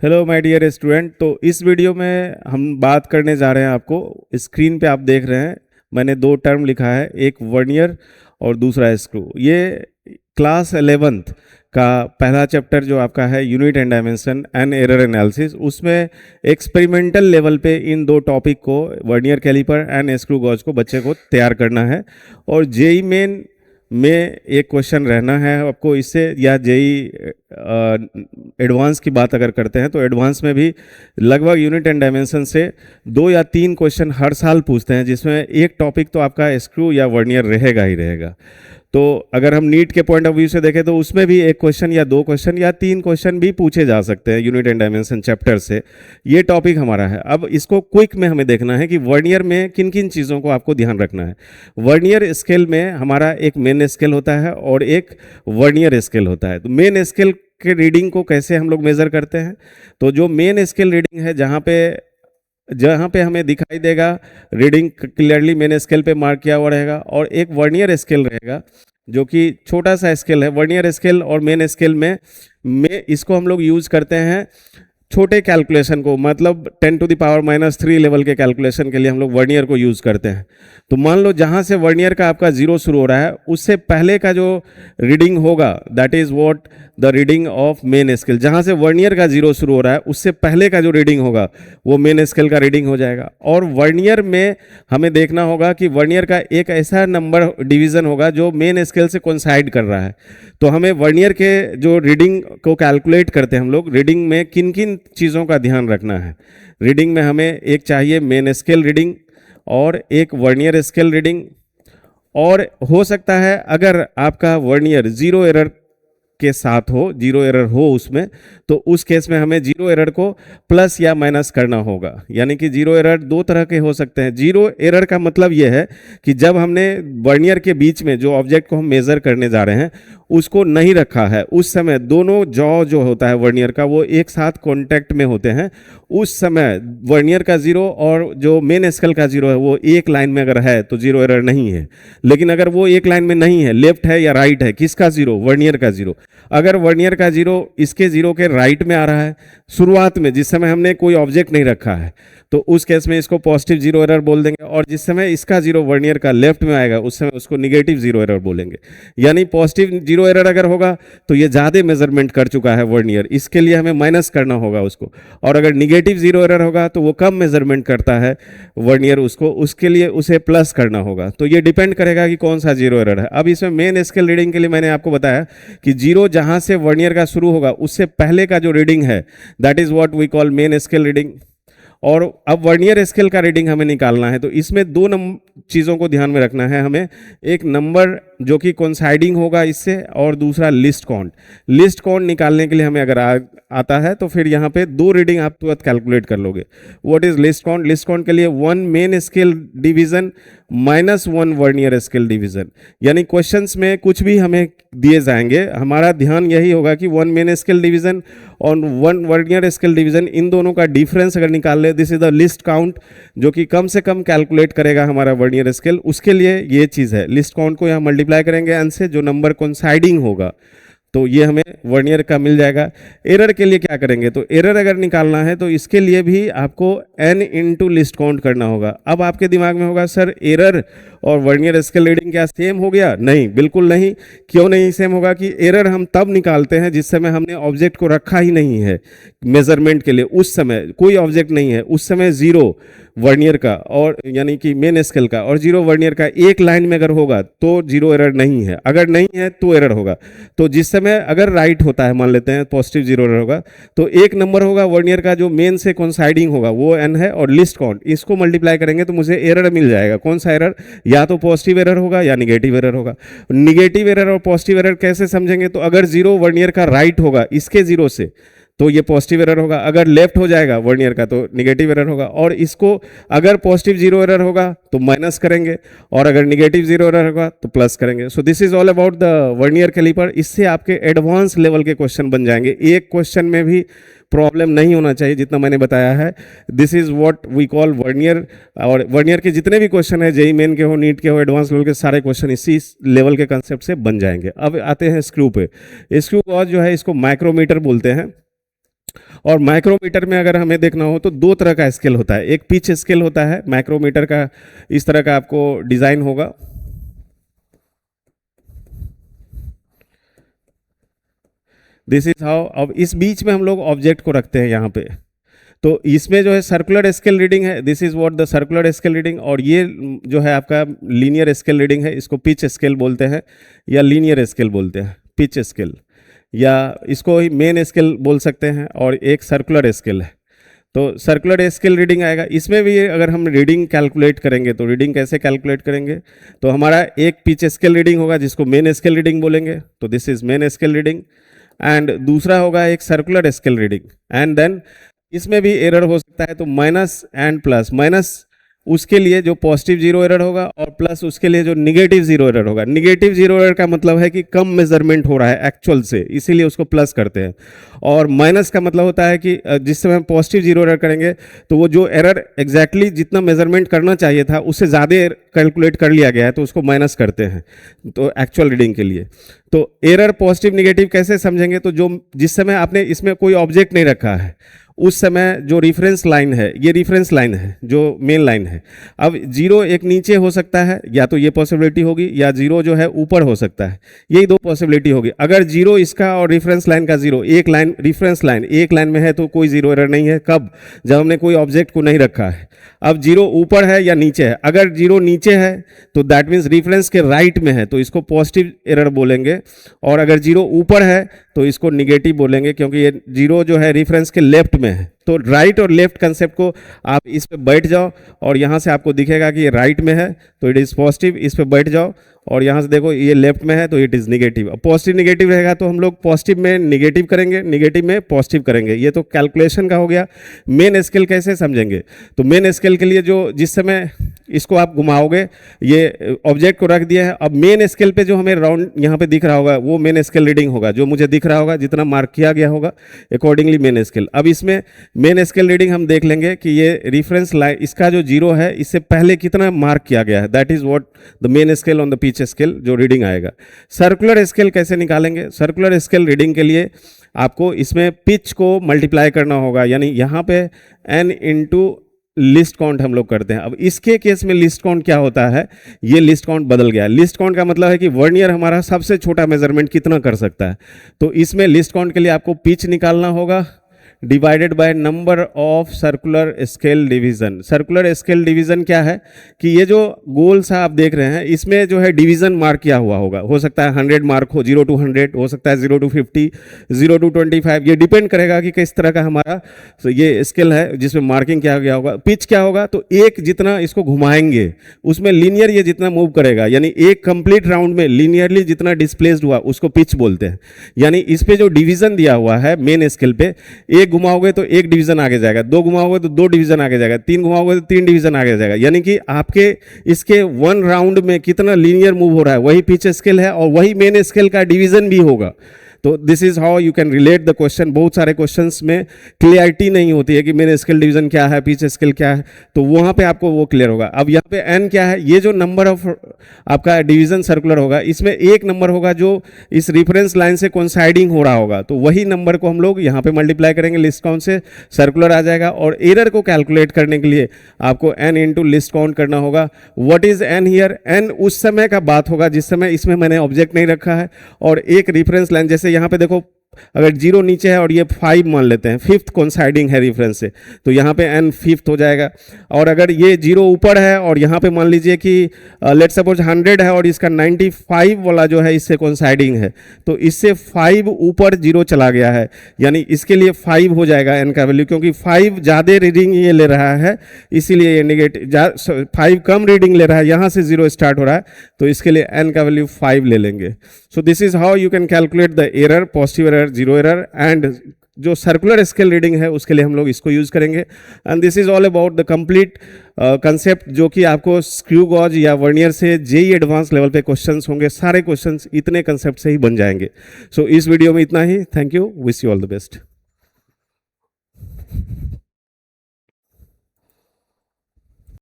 Hello my dear student. तो इस video में हम बात करने जा रहे हैं, आपको स्क्रीन पे आप देख रहे हैं मैंने दो टर्म लिखा है, एक वर्नियर और दूसरा स्क्रू। ये क्लास 11th का पहला चैप्टर जो आपका है unit and dimension and error analysis, उसमें एक्सपेरिमेंटल लेवल पे इन दो टॉपिक को, vernier caliper and screw gauge को बच्चे को तैयार करना है। और जेई मेन में एक क्वेश्चन रहना है आपको इससे, या जेई एडवांस की बात अगर करते हैं तो एडवांस में भी लगभग यूनिट एंड डायमेंशन से 2 या 3 क्वेश्चन हर साल पूछते हैं, जिसमें एक टॉपिक तो आपका स्क्रू या वर्नियर रहेगा ही रहेगा। तो अगर हम नीट के पॉइंट ऑफ व्यू से देखें तो उसमें भी एक क्वेश्चन या 2 क्वेश्चन या 3 क्वेश्चन भी पूछे जा सकते हैं यूनिट एंड डायमेंशन चैप्टर से। ये टॉपिक हमारा है। अब इसको क्विक में हमें देखना है कि वर्नियर में किन किन चीज़ों को आपको ध्यान रखना है। वर्नियर स्केल में हमारा एक मेन स्केल होता है और एक वर्नियर स्केल होता है। तो मेन स्केल के रीडिंग को कैसे हम लोग मेज़र करते हैं, तो जो मेन स्केल रीडिंग है जहाँ पे हमें दिखाई देगा रीडिंग क्लियरली मेन स्केल पे मार्क किया हुआ रहेगा, और एक वर्नियर स्केल रहेगा जो कि छोटा सा स्केल है। वर्नियर स्केल और मेन स्केल में इसको हम लोग यूज़ करते हैं छोटे कैलकुलेशन को, मतलब 10⁻³ लेवल के कैलकुलेशन के लिए हम लोग वर्नियर को यूज़ करते हैं। तो मान लो जहाँ से वर्नियर का आपका 0 शुरू हो रहा है, उससे पहले का जो रीडिंग होगा that is what the reading of main scale. जहाँ से वर्नियर का 0 शुरू हो रहा है उससे पहले का जो रीडिंग होगा वो मेन स्केल का रीडिंग हो जाएगा। और वर्नियर में हमें देखना होगा कि वर्नियर का एक ऐसा नंबर डिवीज़न होगा जो मेन स्केल से कोइंसाइड कर रहा है। तो हमें वर्नियर के जो रीडिंग को कैलकुलेट करते हैं हम लोग, रीडिंग में किन किन चीज़ों का ध्यान रखना है। रीडिंग में हमें एक चाहिए मेन स्केल रीडिंग और एक वर्नियर स्केल रीडिंग। और हो सकता है अगर आपका वर्नियर 0 एरर के साथ हो, 0 एरर हो उसमें, तो उस केस में हमें 0 एरर को प्लस या माइनस करना होगा। यानी कि 0 एरर 2 तरह के हो सकते हैं। 0 एरर का मतलब यह है कि जब हमने वर्नियर के बीच में जो ऑब्जेक्ट को हम मेज़र करने जा रहे हैं उसको नहीं रखा है, उस समय दोनों जॉ जो होता है वर्नियर का वो एक साथ कांटेक्ट में होते हैं, उस समय वर्नियर का 0 और जो मेन स्केल का 0 है वो एक लाइन में अगर है तो 0 एरर नहीं है। लेकिन अगर वो एक लाइन में नहीं है, लेफ्ट है या राइट है, किसका 0? वर्नियर का 0। अगर वर्नियर का 0 इसके 0 के राइट में आ रहा है शुरुआत में, जिस समय हमने कोई ऑब्जेक्ट नहीं रखा है, तो उस केस में इसको पॉजिटिव 0 एरर बोल देंगे। और जिस समय इसका 0 वर्नियर का लेफ्ट में आएगा उस समय उसको निगेटिव 0 एरर बोलेंगे। यानी पॉजिटिव 0 एरर अगर होगा तो ये ज़्यादा मेजरमेंट कर चुका है वर्नियर, इसके लिए हमें माइनस करना होगा उसको। और अगर निगेटिव 0 एरर होगा तो वो कम मेजरमेंट करता है वर्नियर, उसको उसके लिए उसे प्लस करना होगा। तो ये डिपेंड करेगा कि कौन सा 0 एरर है। अब इसमें मेन स्केल रीडिंग के लिए मैंने आपको बताया कि 0 जहाँ से वर्नियर का शुरू होगा उससे पहले का जो रीडिंग है that is what we call main scale reading. और अब वर्नियर स्केल का रीडिंग हमें निकालना है, तो इसमें 2 चीज़ों को ध्यान में रखना है हमें। एक नंबर जो कि कोइंसाइडिंग होगा इससे, और दूसरा लिस्ट काउंट। लिस्ट काउंट निकालने के लिए हमें अगर आता है तो फिर यहाँ पे 2 रीडिंग आप तुरंत कैलकुलेट कर लोगे। What is list count? List count के लिए 1 main scale division -1 vernier scale division. यानी क्वेश्चंस में कुछ भी हमें दिए जाएंगे, हमारा ध्यान यही होगा कि 1 मेन स्केल डिवीजन और 1 वर्नियर स्केल डिवीजन, इन दोनों का डिफरेंस अगर निकाल ले, this is the list count, जो कि कम से कम कैलकुलेट करेगा हमारा वर्नियर स्केल। उसके लिए ये चीज़ है, लिस्ट काउंट को यहाँ मल्टीप्लाई करेंगे n से, जो नंबर कोइंसाइडिंग होगा तो ये हमें वर्नियर का मिल जाएगा। एरर के लिए क्या करेंगे, तो एरर अगर निकालना है तो इसके लिए भी आपको n इंटू लिस्ट काउंट करना होगा। अब आपके दिमाग में होगा सर एरर और वर्नियर स्केल रीडिंग क्या सेम हो गया? नहीं, बिल्कुल नहीं। क्यों नहीं सेम होगा कि एरर हम तब निकालते हैं जिस समय हमने ऑब्जेक्ट को रखा ही नहीं है मेजरमेंट के लिए, उस समय कोई ऑब्जेक्ट नहीं है, उस समय 0 वर्नियर का और यानी कि मेन स्केल का और 0 वर्नियर का एक लाइन में अगर होगा तो 0 एरर नहीं है, अगर नहीं है तो एरर होगा। तो जिस समय अगर राइट होता है, मान लेते हैं पॉजिटिव 0 एरर होगा, तो एक नंबर होगा वर्नियर का जो मेन से कोइंसाइडिंग होगा वो n है, और लिस्ट काउंट इसको मल्टीप्लाई करेंगे तो मुझे एरर मिल जाएगा। कौन सा एरर? या तो पॉजिटिव एरर होगा या निगेटिव एरर होगा। निगेटिव एरर और पॉजिटिव एरर कैसे समझेंगे, तो अगर 0 वर्नियर का राइट होगा इसके 0 से तो ये पॉजिटिव एरर होगा, अगर लेफ्ट हो जाएगा वर्नियर का तो निगेटिव एरर होगा। और इसको अगर पॉजिटिव 0 एरर होगा तो माइनस करेंगे, और अगर निगेटिव 0 एरर होगा तो प्लस करेंगे। So this is all about the vernier caliper. इससे आपके एडवांस लेवल के क्वेश्चन बन जाएंगे, एक क्वेश्चन में भी प्रॉब्लम नहीं होना चाहिए जितना मैंने बताया है। This is what we call vernier. और वर्नियर के जितने भी क्वेश्चन है, जेई मेन के हो, नीट के हो, एडवांस लेवल के, सारे क्वेश्चन इसी लेवल के कंसेप्ट से बन जाएंगे। अब आते हैं स्क्रू पे। स्क्रू गॉज जो है इसको माइक्रोमीटर बोलते हैं, और माइक्रोमीटर में अगर हमें देखना हो तो दो तरह का स्केल होता है, एक पिच स्केल होता है माइक्रोमीटर का, इस तरह का आपको डिजाइन होगा। This is how. अब इस बीच में हम लोग ऑब्जेक्ट को रखते हैं यहाँ पे, तो इसमें जो है सर्कुलर स्केल रीडिंग है, this is what the circular scale reading, और ये जो है आपका लीनियर स्केल रीडिंग है, इसको पिच स्केल बोलते हैं या लीनियर स्केल बोलते हैं, पिच स्केल, या इसको ही मेन स्केल बोल सकते हैं, और एक सर्कुलर स्केल है। तो सर्कुलर स्केल रीडिंग आएगा। इसमें भी अगर हम रीडिंग कैलकुलेट करेंगे तो रीडिंग कैसे कैलकुलेट करेंगे, तो हमारा एक पिच स्केल रीडिंग होगा जिसको मेन स्केल रीडिंग बोलेंगे, तो this is main scale reading, and दूसरा होगा एक circular scale reading, and then इसमें भी एरर हो सकता है, तो माइनस एंड प्लस, माइनस उसके लिए जो पॉजिटिव जीरो एरर होगा और प्लस उसके लिए जो निगेटिव जीरो एरर होगा। निगेटिव जीरो एरर का मतलब है कि कम मेजरमेंट हो रहा है एक्चुअल से, इसीलिए उसको प्लस करते हैं, और माइनस का मतलब होता है कि जिस समय हम पॉजिटिव जीरो एरर करेंगे तो वो जो एरर एग्जैक्टली जितना मेजरमेंट करना चाहिए था उससे ज़्यादा कैलकुलेट कर लिया गया है तो उसको माइनस करते हैं तो एक्चुअल रीडिंग के लिए। तो एरर पॉजिटिव निगेटिव कैसे समझेंगे, तो जो जिस समय आपने इसमें कोई ऑब्जेक्ट नहीं रखा है उस समय जो रेफरेंस लाइन है, ये रेफरेंस लाइन है जो मेन लाइन है। अब जीरो एक नीचे हो सकता है, या तो ये पॉसिबिलिटी होगी, या जीरो जो है ऊपर हो सकता है, यही दो पॉसिबिलिटी होगी। अगर जीरो इसका और रेफरेंस लाइन का जीरो, एक लाइन रेफरेंस लाइन एक लाइन में है तो कोई जीरो एरर नहीं है, कब, जब हमने कोई ऑब्जेक्ट को नहीं रखा है। अब जीरो ऊपर है या नीचे है, अगर जीरो नीचे है तो दैट मीन्स रेफरेंस के राइट में है तो इसको पॉजिटिव एरर बोलेंगे, और अगर जीरो ऊपर है तो इसको निगेटिव बोलेंगे, क्योंकि ये जीरो जो है रेफरेंस के लेफ्ट में है। तो राइट और लेफ्ट कंसेप्ट को आप इस पे बैठ जाओ और यहाँ से आपको दिखेगा कि ये राइट में है तो इट इज़ पॉजिटिव, इस पे बैठ जाओ और यहाँ से देखो ये लेफ्ट में है तो इट इज़ निगेटिव। अब पॉजिटिव निगेटिव रहेगा तो हम लोग पॉजिटिव में निगेटिव करेंगे, निगेटिव में पॉजिटिव करेंगे। ये तो कैलकुलेशन का हो गया। मेन स्केल कैसे समझेंगे, तो मेन स्केल के लिए जो जिस समय इसको आप घुमाओगे, ये ऑब्जेक्ट को रख दिया है, अब मेन स्केल पे जो हमें राउंड यहाँ पे दिख रहा होगा वो मेन स्केल रीडिंग होगा, जो मुझे दिख रहा होगा जितना मार्क किया गया होगा अकॉर्डिंगली मेन स्केल। अब इसमें मेन स्केल रीडिंग हम देख लेंगे कि ये रेफरेंस लाइन इसका जो जीरो है इससे पहले कितना मार्क किया गया है, that is what the main scale on the pitch scale जो रीडिंग आएगा। सर्कुलर स्केल कैसे निकालेंगे, सर्कुलर स्केल रीडिंग के लिए आपको इसमें पिच को मल्टीप्लाई करना होगा, यानी यहाँ पे n इंटू लिस्ट काउंट हम लोग करते हैं। अब इसके केस में लिस्ट काउंट क्या होता है, ये लिस्ट काउंट बदल गया। लिस्ट काउंट का मतलब है कि वर्नियर हमारा सबसे छोटा मेजरमेंट कितना कर सकता है, तो इसमें लिस्ट काउंट के लिए आपको पिच निकालना होगा divided by number of circular scale division. Circular scale division क्या है कि ये जो गोल सा आप देख रहे हैं इसमें जो है डिवीजन मार्क किया हुआ होगा, हो सकता है 100 मार्क हो, 0 to 100 हो सकता है, 0 to 50, 0 to 25, ये डिपेंड करेगा कि किस तरह का हमारा ये स्केल है जिसमें मार्किंग किया गया होगा। पिच क्या होगा, तो एक जितना इसको घुमाएंगे उसमें लीनियर ये जितना मूव करेगा, यानी एक कंप्लीट राउंड में लीनियरली जितना डिस्प्लेस्ड हुआ उसको पिच बोलते हैं। यानी इस पे जो डिवीजन दिया हुआ है मेन स्केल पे, एक घुमाओगे तो एक डिवीजन आगे जाएगा, दो घुमाओगे तो दो डिवीजन आगे जाएगा, तीन घुमाओगे तो तीन डिवीजन आगे जाएगा, यानी कि आपके इसके वन राउंड में कितना लीनियर मूव हो रहा है वही पिच स्केल है और वही मेन स्केल का डिवीजन भी होगा। तो this is how you can relate the question. बहुत सारे क्वेश्चंस में क्लियरिटी नहीं होती है कि मेन स्केल डिवीजन क्या है, पिच स्केल क्या है, तो वहां पे आपको वो क्लियर होगा। अब यहाँ पे n क्या है, ये जो नंबर ऑफ आपका डिवीजन सर्कुलर होगा इसमें एक नंबर होगा जो इस रेफरेंस लाइन से कोइंसाइडिंग हो रहा होगा, तो वही नंबर को हम लोग यहाँ पे मल्टीप्लाई करेंगे, लिस्ट काउंट से सर्कुलर आ जाएगा। और एरर को कैलकुलेट करने के लिए आपको n इंटू लिस्ट काउंट करना होगा। What is n here, n उस समय का बात होगा जिस समय इसमें मैंने ऑब्जेक्ट नहीं रखा है, और एक रेफरेंस लाइन, जैसे यहाँ पे देखो अगर जीरो नीचे है और ये 5 मान लेते हैं, फिफ्थ कोइंसाइडिंग है रेफरेंस से, तो यहाँ पे n फिफ्थ हो जाएगा। और अगर ये जीरो ऊपर है और यहाँ पे मान लीजिए कि लेट सपोज 100 है और इसका 95 वाला जो है इससे कोइंसाइडिंग है, तो इससे 5 ऊपर जीरो चला गया है, यानी इसके लिए 5 हो जाएगा n का वैल्यू, क्योंकि 5 ज़्यादा रीडिंग ये ले रहा है इसीलिए ये नेगेटिव, 5 कम रीडिंग ले रहा है, यहाँ से जीरो स्टार्ट हो रहा है, तो इसके लिए n का वैल्यू 5 ले लेंगे। सो this is how you can calculate the error, positive error, zero error, and जो सर्कुलर स्केल रीडिंग है उसके लिए हम लोग इसको यूज करेंगे। And this is all about the complete concept जो कि आपको स्क्रू गॉज या वर्नियर से जेई एडवांस लेवल पे क्वेश्चंस होंगे, सारे क्वेश्चंस इतने कंसेप्ट से ही बन जाएंगे। सो इस वीडियो में इतना ही। Thank you, wish you all the best.